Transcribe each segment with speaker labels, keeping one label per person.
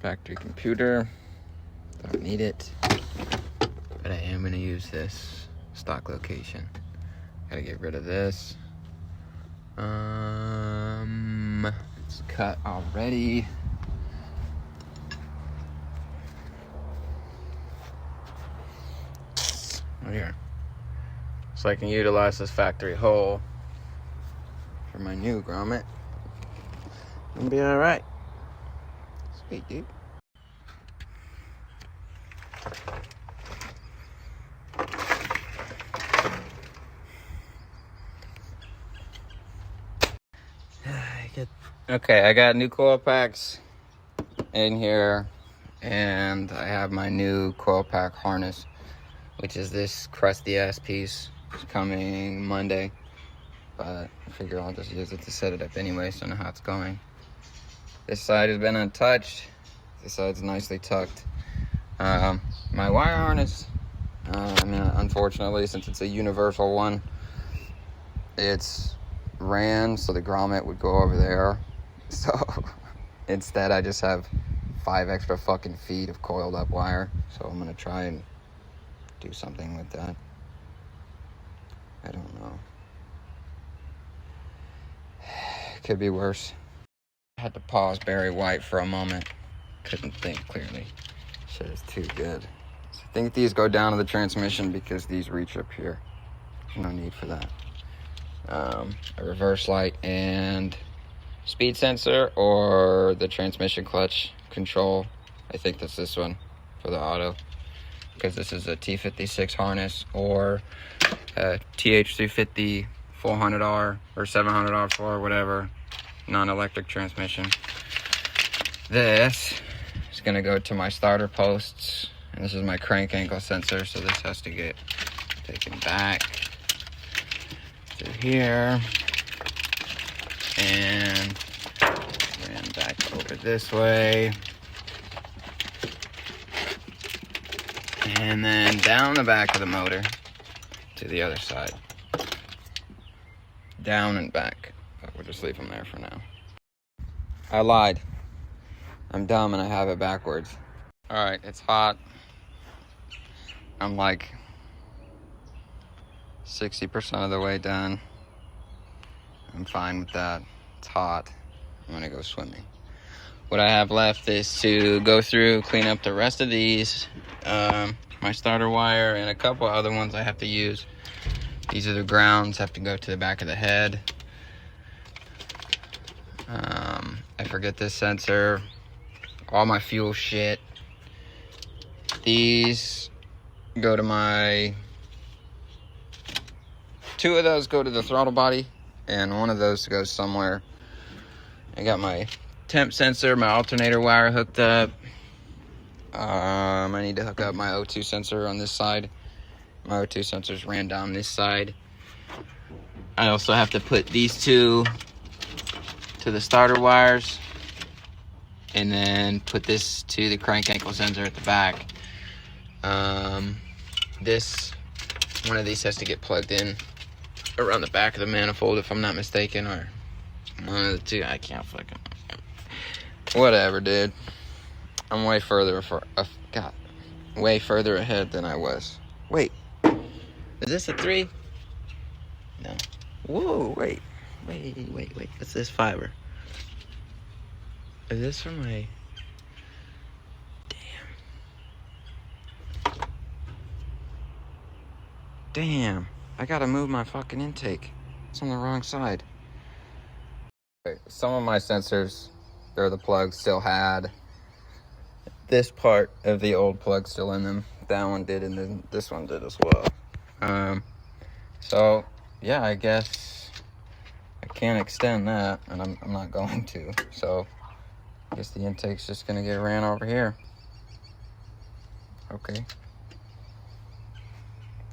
Speaker 1: Factory computer. Don't need it. But I am going to use this stock location. Gotta get rid of this. It's cut already. Right here. So I can utilize this factory hole for my new grommet. It'll be alright. Sweet, dude. Okay, I got new coil packs in here, and I have my new coil pack harness, which is this crusty ass piece. It's coming Monday, but I figure I'll just use it to set it up anyway, so I know how it's going. This side has been untouched. This side's nicely tucked. My wire harness, unfortunately, since it's a universal one, it's ran so the grommet would go over there. So instead I just have 5 extra fucking feet of coiled up wire. So I'm gonna try and do something with that. I don't know. Could be worse. I had to pause Barry White for a moment. Couldn't think clearly. Shit is too good. So I think these go down to the transmission because these reach up here. There's no need for that. A reverse light and speed sensor, or the transmission clutch control. I think that's this one for the auto, because this is a T56 harness, or a TH350 400R or 700R4, whatever, non-electric transmission. This is going to go to my starter posts, and this is my crank angle sensor, so this has to get taken back through here and ran back over this way, and then down the back of the motor to the other side, down and back, but we'll just leave them there for now. I lied. I'm dumb and I have it backwards. All right, it's hot. I'm like 60% of the way done. I'm fine with that. It's hot. I'm gonna go swimming. What I have left is to go through, clean up the rest of these, my starter wire, and a couple other ones I have to use. These are the grounds, have to go to the back of the head. I forget this sensor, all my fuel shit. These go to my, 2 of those go to the throttle body, and 1 of those goes somewhere. I got my temp sensor, my alternator wire hooked up. I need to hook up my O2 sensor on this side. My O2 sensors ran down this side. I also have to put these 2 to the starter wires, and then put this to the crank ankle sensor at the back. One of these has to get plugged in around the back of the manifold, if I'm not mistaken, or one of the 2. I can't fucking, whatever, dude. I'm way further way further ahead than I was. Wait, is this a 3? No. Whoa, wait. What's this fiber? Is this for my... Damn. I gotta move my fucking intake. It's on the wrong side. Okay, some of my sensors, they're the plugs, still had this part of the old plug still in them. That one did, and then this one did as well. So, yeah, I guess I can't extend that, and I'm not going to. So, I guess the intake's just gonna get ran over here. Okay.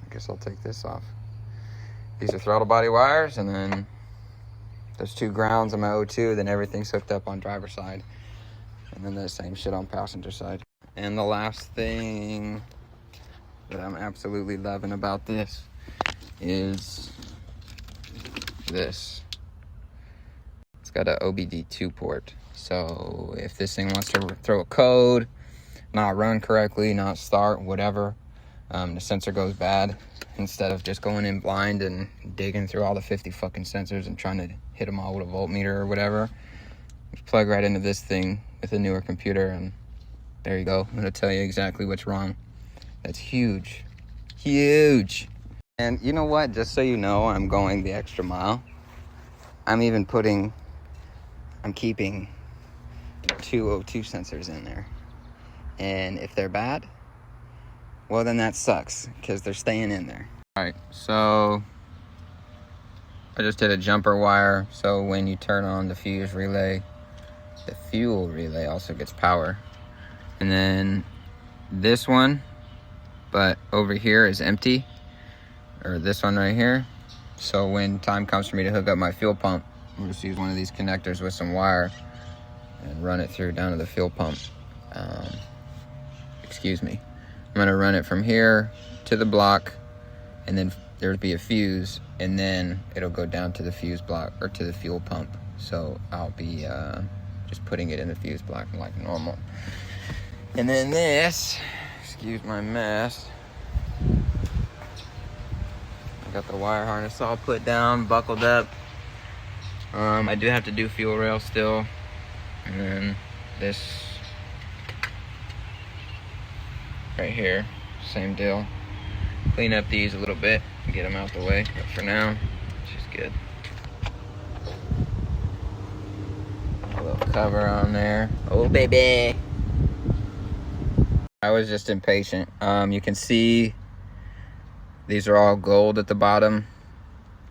Speaker 1: I guess I'll take this off. These are throttle body wires, and then there's 2 grounds on my O2, then everything's hooked up on driver's side. And then the same shit on passenger side. And the last thing that I'm absolutely loving about this is this. It's got a OBD2 port. So if this thing wants to throw a code, not run correctly, not start, whatever, the sensor goes bad. Instead of just going in blind and digging through all the 50 fucking sensors and trying to hit them all with a voltmeter or whatever, just plug right into this thing with a newer computer, and there you go. It'll tell you exactly what's wrong. That's huge. Huge. And you know what? Just so you know, I'm going the extra mile. I'm keeping 2 O2 sensors in there. And if they're bad, well, then that sucks, because they're staying in there. All right, so I just did a jumper wire, so when you turn on the fuse relay, the fuel relay also gets power. And then this one, but over here is empty, or this one right here. So when time comes for me to hook up my fuel pump, I'm just use one of these connectors with some wire and run it through down to the fuel pump. Excuse me. I'm gonna run it from here to the block, and then there'll be a fuse, and then it'll go down to the fuse block, or to the fuel pump. So I'll be just putting it in the fuse block like normal. And then this, excuse my mess, I got the wire harness all put down, buckled up. I do have to do fuel rail still, and then this right here, same deal. Clean up these a little bit, get them out the way, but for now, she's good. A little cover on there. Oh baby! I was just impatient. You can see these are all gold at the bottom,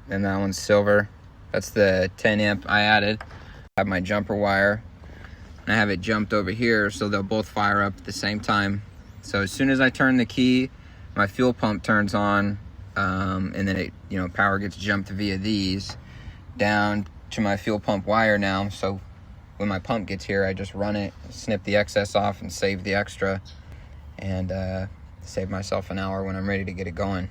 Speaker 1: and that one's silver. That's the 10 amp I added. I have my jumper wire, and I have it jumped over here, so they'll both fire up at the same time. So as soon as I turn the key, my fuel pump turns on, and then it, power gets jumped via these down to my fuel pump wire now. So when my pump gets here, I just run it, snip the excess off, and save the extra, and save myself an hour when I'm ready to get it going.